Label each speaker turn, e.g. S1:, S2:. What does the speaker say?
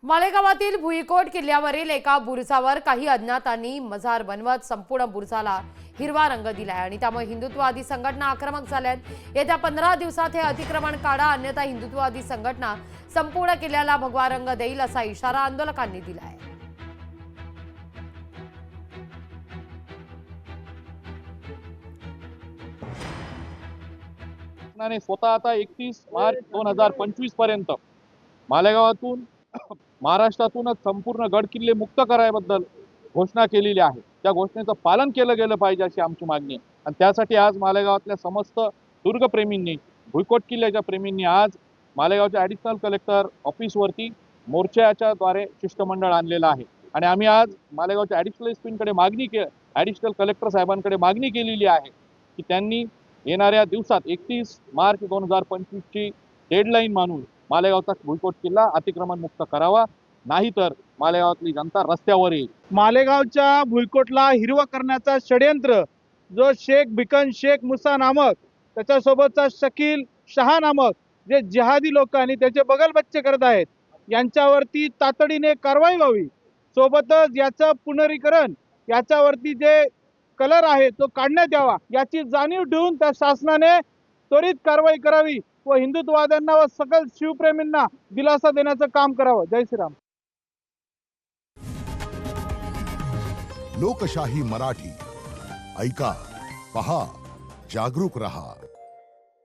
S1: मालेगावातील भुईकोट किल्ल्यावरील एका बुरुजावर काही अज्ञातांनी मजार बनवत संपूर्ण बुरुजाला हिरवा रंग दिलाय आणि त्यामुळे हिंदुत्ववादी संघटना आक्रमक झाल्यात। येत्या 15 दिवसात हे अतिक्रमण काढा, अन्यथा हिंदुत्ववादी संघटना संपूर्ण किल्ल्याला भगवा रंग देईल असा इशारा आंदोलकांनी दिलाय।
S2: स्वतः आता 31 मार्च 2025 पर्यंत मालेगावातून महाराष्ट्रातूनच संपूर्ण गड किल्ले मुक्त करायबद्दल घोषणा केलेली आहे। त्या घोषणेचं पालन केलं गेलं पाहिजे अशी आमची मागणी आहे आणि त्यासाठी आज मालेगावातल्या समस्त दुर्गप्रेमींनी, भुईकोट किल्ल्याच्या प्रेमींनी आज मालेगावच्या ॲडिशनल कलेक्टर ऑफिसवरती मोर्चाच्या द्वारे शिष्टमंडळ आणलेलं आहे आणि आम्ही आज मालेगावच्या ॲडिशनल एसपींकडे ॲडिशनल कलेक्टर साहेबांकडे मागणी केलेली आहे की त्यांनी येणाऱ्या दिवसात 31 मार्च 2025 ची डेडलाईन मानून मालेगावचा भुईकोट किल्ला अतिक्रमण मुक्त करावा, नाहीतर मालेगावातली जनता रस्त्यावर येईल।
S3: मालेगावच्या भुईकोटला हिरवं करण्याचा षडयंत्र जो शेख भिकन शेख मुसा नामक त्याच्यासोबतचा शकील शहा नामक जे जिहादी लोक आणि त्याचे बगल बच्चे करत आहेत, यांच्यावरती तातडीने कारवाई व्हावी। सोबतच याचं पुनरीकरण, याच्यावरती जे कलर आहे तो काढण्यात यावा, याची जाणीव ठेवून त्या शासनाने त्वरित कारवाई करावी व हिंदुत्ववाद्यांना व सकल शिवप्रेमींना दिलासा देण्याचं काम करावं। जय श्रीराम।
S4: लोकशाही मराठी ऐका, पहा, जागरूक रहा।